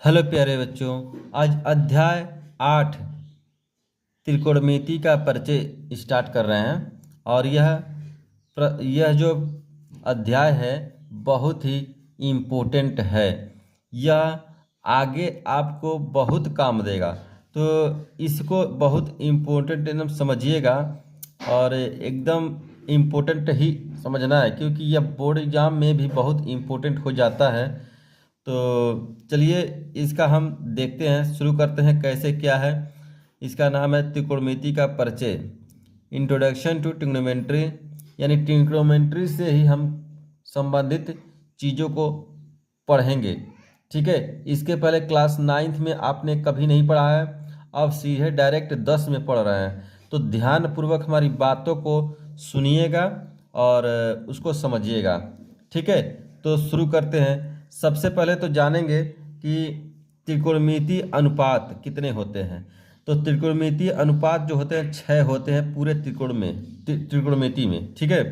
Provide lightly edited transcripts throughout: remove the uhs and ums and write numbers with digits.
Hello प्यारे बच्चों। आज अध्याय 8 त्रिकोणमिति का परिचय स्टार्ट कर रहे हैं। और यह जो अध्याय है बहुत ही इम्पोर्टेंट है। यह आगे आपको बहुत काम देगा, तो इसको बहुत इम्पोर्टेंट एकदम समझिएगा और एकदम इम्पोर्टेंट ही समझना है, क्योंकि यह बोर्ड एग्जाम में भी बहुत इम्पोर्टेंट हो जाता है। तो चलिए इसका हम देखते हैं, शुरू करते हैं कैसे क्या है। इसका नाम है त्रिकोणमिति का परिचय, इंट्रोडक्शन टू ट्रिग्नोमेट्री। यानी ट्रिग्नोमेट्री से ही हम संबंधित चीज़ों को पढ़ेंगे। ठीक है, इसके पहले क्लास 9th में आपने कभी नहीं पढ़ा है, अब सीधे डायरेक्ट 10 में पढ़ रहे हैं। तो ध्यानपूर्वक हमारी बातों को सुनिएगा और उसको समझिएगा। ठीक है, तो शुरू करते हैं। सबसे पहले तो जानेंगे कि त्रिकोणमिति अनुपात कितने होते हैं। तो त्रिकोणमिति अनुपात जो होते हैं 6 होते हैं पूरे त्रिकोण में, त्रिकोणमिति में। ठीक है,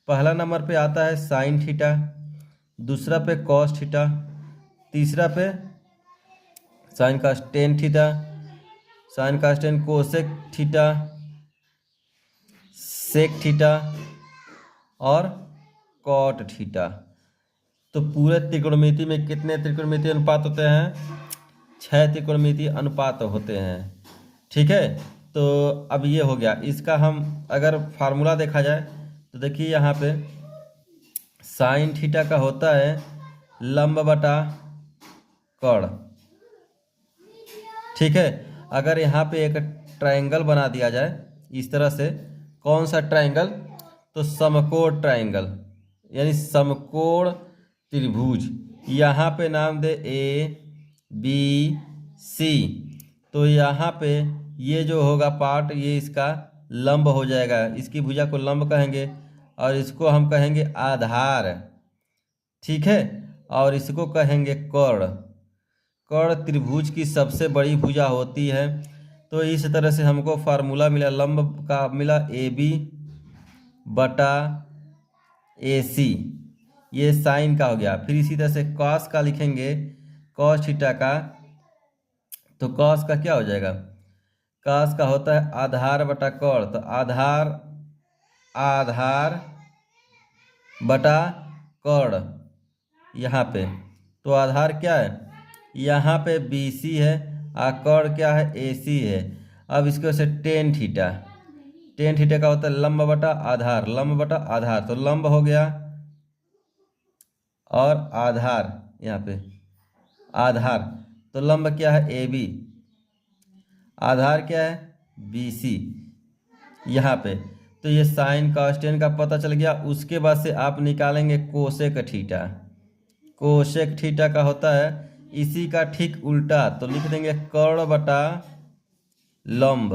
पहला नंबर पे आता है साइन थीटा, दूसरा पे कॉस थीटा, तीसरा पे साइन का टेन थीटा, साइन का tan cosec theta, sec theta और कॉट थीटा। तो पूरे त्रिकोणमिति में कितने त्रिकोणमिति अनुपात होते हैं? 6 त्रिकोणमिति अनुपात होते हैं। ठीक है, तो अब ये हो गया। इसका हम अगर फार्मूला देखा जाए तो देखिए यहाँ पे साइन थीटा का होता है लंब बटा कर्ण। ठीक है, अगर यहाँ पे एक ट्रायंगल बना दिया जाए इस तरह से, कौन सा ट्रायंगल? तो समकोण ट्रायंगल, यानी समकोण त्रिभुज। यहाँ पे नाम दे ए बी सी। तो यहाँ पे ये जो होगा पार्ट, ये इसका लंब हो जाएगा, इसकी भुजा को लंब कहेंगे और इसको हम कहेंगे आधार। ठीक है, और इसको कहेंगे कर्ण। कर्ण त्रिभुज की सबसे बड़ी भुजा होती है। तो इस तरह से हमको फार्मूला मिला, लंब का मिला ए बी बटा ए सी, ये साइन का हो गया। फिर इसी तरह से कॉस का लिखेंगे, कॉस थीटा का। तो कॉस का क्या हो जाएगा? कॉस का होता है आधार बटा कर्ण। तो आधार आधार बटा कर्ण यहाँ पे। तो आधार क्या है? यहाँ पे बी सी है और कर्ण क्या है? ए सी है। अब इसके वजह से टेन थीटा, टेन थीटा का होता है लंब बटा आधार, लंब बटा आधार। तो लंब हो गया और आधार यहाँ पे आधार। तो लंब क्या है? ए बी, आधार क्या है? बी सी यहाँ पे। तो ये साइन कॉस्टेन का पता चल गया। उसके बाद से आप निकालेंगे कोसेक थीटा। कोसेक थीटा का होता है इसी का ठीक उल्टा, तो लिख देंगे कर्ण बटा लंब,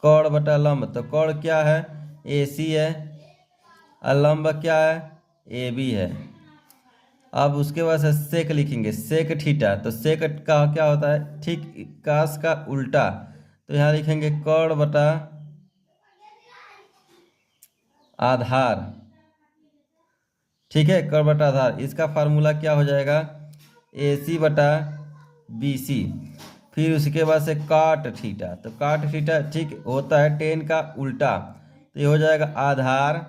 कर्ण बटा लंब। तो कर्ण क्या है? ए सी है और लंब क्या है? ए बी है। अब उसके बाद से सेक लिखेंगे, सेक थीटा। तो सेक का क्या होता है? ठीक कास का उल्टा। तो यहाँ लिखेंगे कर्ण बटा आधार। ठीक है, कर्ण बटा आधार। इसका फार्मूला क्या हो जाएगा? ए सी बटा बी सी। फिर उसके बाद से काट थीटा। तो काट थीटा ठीक होता है टेन का उल्टा। तो ये हो जाएगा आधार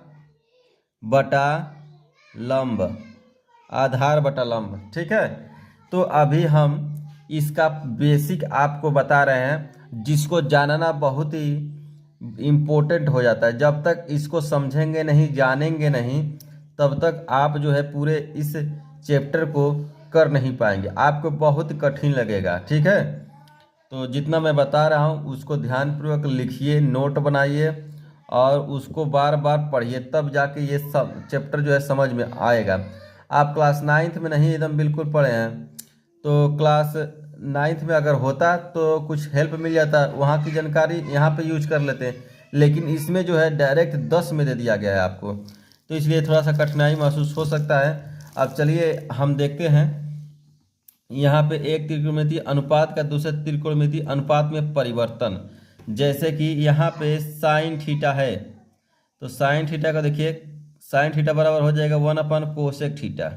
बटा लंब, आधार बटा लंब। ठीक है, तो अभी हम इसका बेसिक आपको बता रहे हैं, जिसको जानना बहुत ही इम्पोर्टेंट हो जाता है। जब तक इसको समझेंगे नहीं, जानेंगे नहीं, तब तक आप जो है पूरे इस चैप्टर को कर नहीं पाएंगे, आपको बहुत कठिन लगेगा। ठीक है, तो जितना मैं बता रहा हूँ उसको ध्यानपूर्वक लिखिए, नोट बनाइए और उसको बार बार पढ़िए, तब जाके ये सब चैप्टर जो है समझ में आएगा। आप क्लास 9th में नहीं एकदम बिल्कुल पढ़े हैं, तो क्लास 9th में अगर होता तो कुछ हेल्प मिल जाता, वहाँ की जानकारी यहाँ पे यूज कर लेते हैं। लेकिन इसमें जो है डायरेक्ट 10 में दे दिया गया है आपको, तो इसलिए थोड़ा सा कठिनाई महसूस हो सकता है। अब चलिए हम देखते हैं यहाँ पे एक त्रिकोणमिति अनुपात का दूसरे त्रिकोणमिति अनुपात में परिवर्तन। जैसे कि यहाँ पे साइन थीटा है, तो साइन थीटा का देखिए, साइन थीटा बराबर हो जाएगा 1/कोसेक थीटा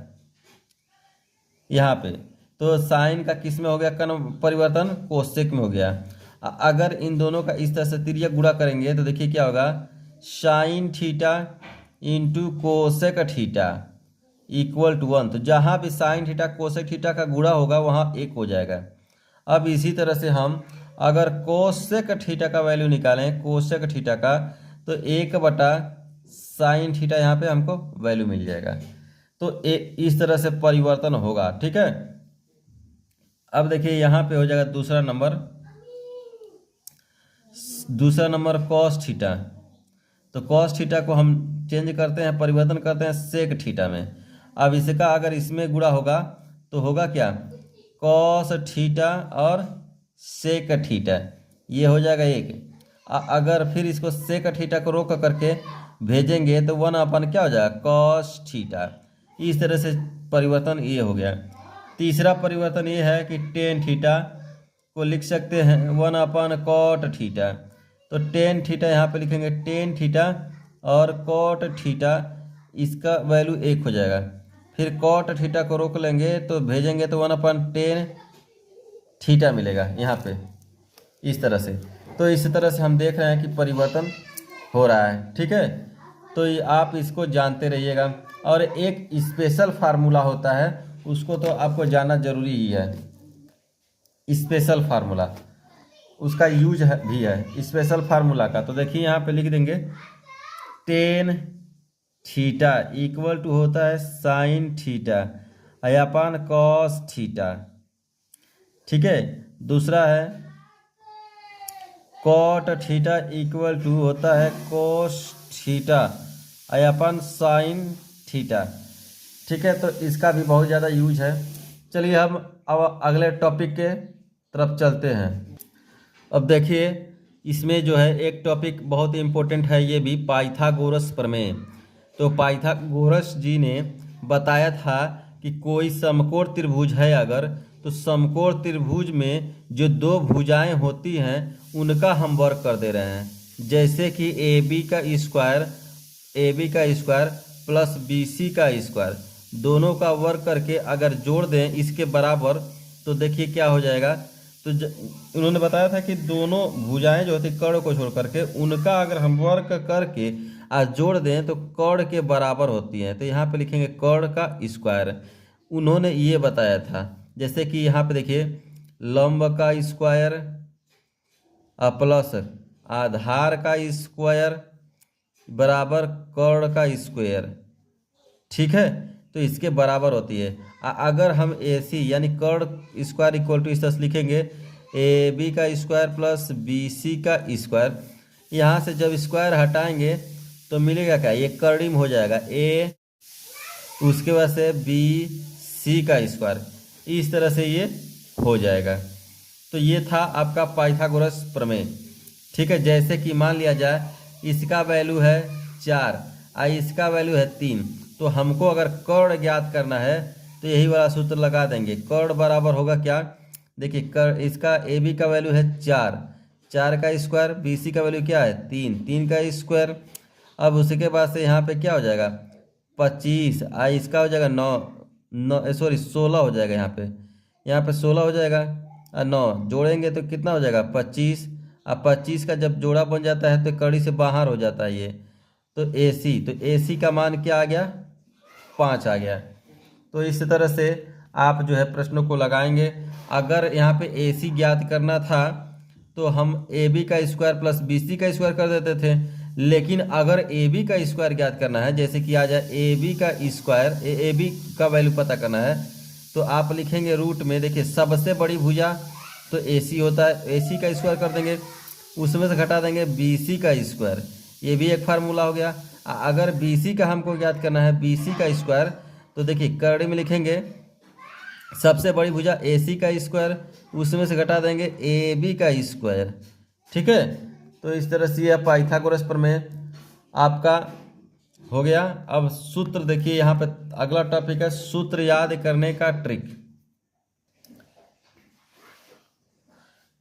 यहाँ पे। तो साइन का किस में हो गया परिवर्तन, कोसेक में हो गया। अगर इन दोनों का इस तरह से तिर्यक गुणा करेंगे तो देखिए क्या होगा, sine theta into cosec theta equal to 1। तो जहाँ भी साइन थीटा कोसेक थीटा का गुणा होगा वहाँ 1 हो जाएगा। अब इसी तरह से हम अगर कोसेक थीटा का वैल्यू निकालें, कोसेक थीटा का, तो 1/साइन थीटा यहाँ पे हमको वैल्यू मिल जाएगा। तो इस तरह से परिवर्तन होगा, ठीक है। अब देखिए यहाँ पे हो जाएगा दूसरा नंबर कॉस थीटा। तो कॉस थीटा को हम चेंज करते हैं, परिवर्तन करते हैं सेक थीटा में। अब इसका अगर इसमें गुणा होगा तो होगा क्या, कॉस थीटा और सेक थीटा, ये हो जाएगा 1। अगर फिर इसको सेक थीटा को रोक करके भेजेंगे तो 1/, क्या हो जाएगा, कॉस थीटा। इस तरह से परिवर्तन ये हो गया। तीसरा परिवर्तन ये है कि टेन थीटा को लिख सकते हैं 1/कॉट थीटा। तो टेन थीटा यहाँ पे लिखेंगे, टेन थीटा और कॉट थीटा, इसका वैल्यू 1 हो जाएगा। फिर कॉट थीटा को रोक लेंगे तो भेजेंगे तो 1/tan थीटा मिलेगा यहाँ पे, इस तरह से। तो इस तरह से हम देख रहे हैं कि परिवर्तन हो रहा है, ठीक है। तो आप इसको जानते रहिएगा। और एक स्पेशल फार्मूला होता है, उसको तो आपको जानना जरूरी ही है। स्पेशल फार्मूला, उसका यूज भी है स्पेशल फार्मूला का। तो देखिए यहाँ पे लिख देंगे, टेन थीटा इक्वल टू होता है साइन थीटा अपन कॉस थीटा, ठीक है। दूसरा है कॉट थीटा इक्वल टू होता है कोस थीटा अपन साइन थीटा, ठीक है। तो इसका भी बहुत ज़्यादा यूज है। चलिए हम अब अगले टॉपिक के तरफ चलते हैं। अब देखिए इसमें जो है एक टॉपिक बहुत इम्पोर्टेंट है, ये भी पाइथागोरस प्रमेय। तो पाइथागोरस जी ने बताया था कि कोई समकोण त्रिभुज है अगर, तो समकोण त्रिभुज में जो दो भुजाएं होती हैं उनका हम वर्ग कर दे रहे हैं। जैसे कि ए बी का स्क्वायर प्लस बी सी का स्क्वायर, दोनों का वर्ग करके अगर जोड़ दें इसके बराबर, तो देखिए क्या हो जाएगा। तो उन्होंने बताया था कि दोनों भुजाएं जो होती कर्ण को छोड़ करके उनका अगर हम वर्ग करके जोड़ दें तो कर्ण के बराबर होती हैं। तो यहाँ पे लिखेंगे कर्ण का स्क्वायर, उन्होंने ये बताया था। जैसे कि यहाँ पे देखिए लंब का स्क्वायर प्लस आधार का स्क्वायर बराबर कर्ण का स्क्वायर, ठीक है। तो इसके बराबर होती है। अगर हम ए सी यानी कर्ण स्क्वायर इक्वल टू इस तरह से लिखेंगे, ए बी का स्क्वायर प्लस बी सी का स्क्वायर, यहाँ से जब स्क्वायर हटाएंगे तो मिलेगा क्या, ये कर्णिम हो जाएगा ए, उसके बाद से बी सी का स्क्वायर, इस तरह से ये हो जाएगा। तो ये था आपका पाइथागोरस प्रमेय, ठीक है। जैसे कि मान लिया जाए इसका वैल्यू है 4 और इसका वैल्यू है 3, तो हमको अगर कर्ण ज्ञात करना है तो यही वाला सूत्र लगा देंगे। कर्ण बराबर होगा क्या, देखिए इसका ए बी का वैल्यू है 4 का स्क्वायर, बी सी का वैल्यू क्या है 3 का स्क्वायर। अब उसके बाद से यहाँ पे क्या हो जाएगा 25 और इसका हो जाएगा 16 हो जाएगा। यहाँ पे 16 हो जाएगा और 9 जोड़ेंगे तो कितना हो जाएगा 25। अब 25 का जब जोड़ा बन जाता है तो कड़ी से बाहर हो जाता है ये। तो ए सी का मान क्या आ गया 5 आ गया। तो इस तरह से आप जो है प्रश्नों को लगाएंगे। अगर यहाँ पे ए सी ज्ञात करना था तो हम ए बी का स्क्वायर प्लस बी सी का स्क्वायर कर देते थे, लेकिन अगर ए बी का स्क्वायर ज्ञात करना है, जैसे कि आ जाए ए बी का स्क्वायर, ए बी का वैल्यू पता करना है, तो आप लिखेंगे रूट में, देखिए सबसे बड़ी भुजा तो ए सी होता है, ए सी का स्क्वायर कर देंगे, उसमें से घटा देंगे बी सी का स्क्वायर, ये भी एक फार्मूला हो गया। अगर बी सी का हमको ज्ञात करना है, बी सी का स्क्वायर, तो देखिए करड़ी में लिखेंगे सबसे बड़ी भुजा ए सी का स्क्वायर, उसमें से घटा देंगे ए बी का स्क्वायर, ठीक है। तो इस तरह से यह पाइथागोरस प्रमेय आपका हो गया। अब सूत्र देखिए, यहाँ पे अगला टॉपिक है सूत्र याद करने का ट्रिक।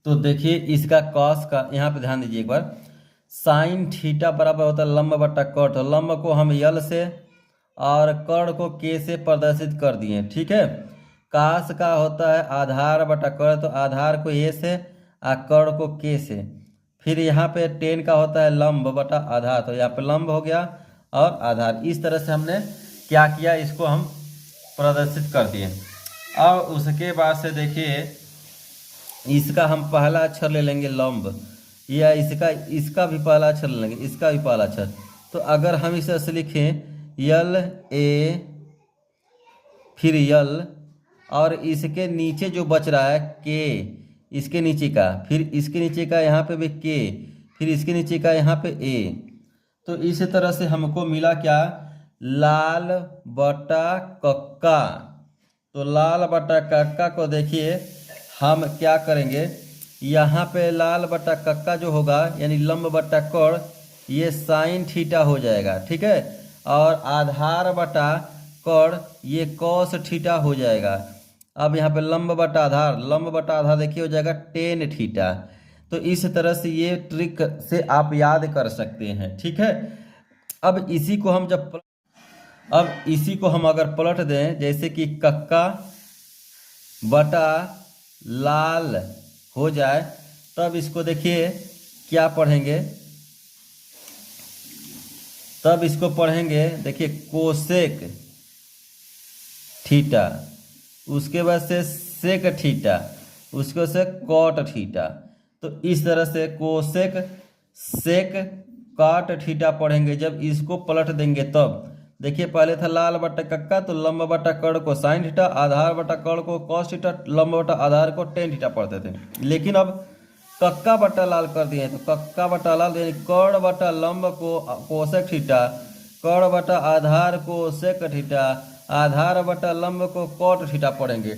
तो देखिए इसका कॉस का यहाँ पे ध्यान दीजिए एक बार, साइन थीटा बराबर होता है लंब बट्टा कट। तो लंब को हम यल से और कर्ण को के से प्रदर्शित कर दिए, ठीक है। काश का होता है आधार बटा कर्ण, तो आधार को ए से और कर्ण को के से। फिर यहाँ पे टेन का होता है लंब बटा आधार, तो यहाँ पे लंब हो गया और आधार। इस तरह से हमने क्या किया, इसको हम प्रदर्शित कर दिए। और उसके बाद से देखिए इसका हम पहला अक्षर ले लेंगे लंब, या इसका भी पहला अक्षर ले लेंगे, इसका भी पहला अक्षर। तो अगर हम इसे ऐसे लिखें यल ए फिर यल, और इसके नीचे जो बच रहा है के, इसके नीचे का, फिर इसके नीचे का यहाँ पे भी के, फिर इसके नीचे का यहाँ पे ए। तो इस तरह से हमको मिला क्या, लाल बटा कक्का। तो लाल बटा कक्का को देखिए हम क्या करेंगे, यहाँ पे लाल बटा कक्का जो होगा यानी लंब बटा कर्ण, ये साइन थीटा हो जाएगा, ठीक है। और आधार बटा कर्ण ये कॉस थीटा हो जाएगा। अब यहाँ पे लंब बटा आधार देखिए हो जाएगा टेन थीटा। तो इस तरह से ये ट्रिक से आप याद कर सकते हैं, ठीक है। अब इसी को हम अगर पलट दें, जैसे कि कक्का बटा लाल हो जाए, तब इसको देखिए क्या पढ़ेंगे, तब इसको पढ़ेंगे देखिए कोसेक थीटा, उसके बाद से सेक थीटा, उसके से कॉट थीटा। तो इस तरह से कोसेक सेक कॉट थीटा पढ़ेंगे। जब इसको पलट देंगे तब देखिए पहले था लाल बटा कक्का, तो लंब बटा कर्ण को साइन थीटा, आधार बटा कर्ण को कॉस थीटा, लंब बटा आधार को टेन थीटा पढ़ते थे। लेकिन अब कक्का बटा लाल कर दिए, तो कक्का बटा लाल यानी कर्ण बटा लंब को कोसेक थीटा, कर्ण बटा आधार को सेक थीटा, आधार बटा लंब को कॉट थीटा पढ़ेंगे।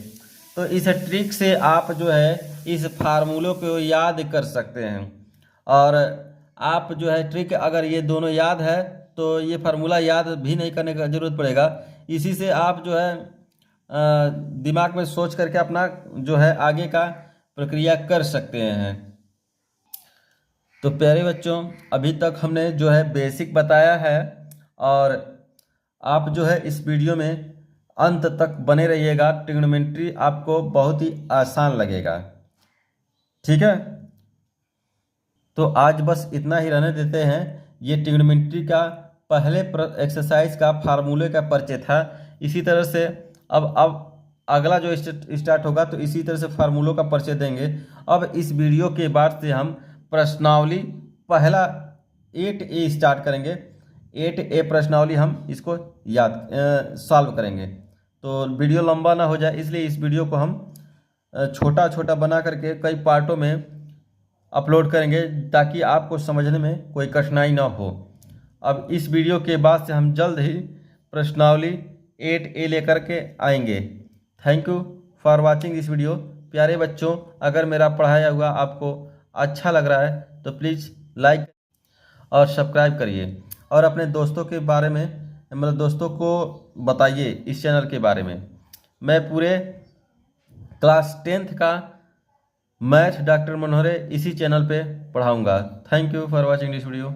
तो इस ट्रिक से आप जो है इस फार्मूलों को याद कर सकते हैं। और आप जो है ट्रिक अगर ये दोनों याद है तो ये फार्मूला याद भी नहीं करने का जरूरत पड़ेगा। इसी से आप जो है दिमाग में सोच करके अपना जो है आगे का प्रक्रिया कर सकते हैं। तो प्यारे बच्चों, अभी तक हमने जो है बेसिक बताया है, और आप जो है इस वीडियो में अंत तक बने रहिएगा। ट्रिग्नोमेट्री आपको बहुत ही आसान लगेगा, ठीक है। तो आज बस इतना ही रहने देते हैं। ये ट्रिग्नोमेट्री का पहले एक्सरसाइज का फार्मूले का परिचय था। इसी तरह से अब अगला जो स्टार्ट होगा तो इसी तरह से फार्मूलों का परिचय देंगे। अब इस वीडियो के बाद से हम प्रश्नावली पहला 8A स्टार्ट करेंगे। 8A प्रश्नावली हम इसको याद सॉल्व करेंगे। तो वीडियो लंबा ना हो जाए इसलिए इस वीडियो को हम छोटा छोटा बना करके कई पार्टों में अपलोड करेंगे, ताकि आपको समझने में कोई कठिनाई ना हो। अब इस वीडियो के बाद से हम जल्द ही प्रश्नावली 8A लेकर के आएंगे। Thank you for watching this video. प्यारे बच्चों, अगर मेरा पढ़ाया हुआ आपको अच्छा लग रहा है तो प्लीज़ लाइक और सब्सक्राइब करिए, और अपने दोस्तों के बारे में मतलब दोस्तों को बताइए इस चैनल के बारे में। मैं पूरे क्लास 10th का मैथ डॉक्टर मनोहरे इसी चैनल पे पढ़ाऊँगा। Thank you for watching this video.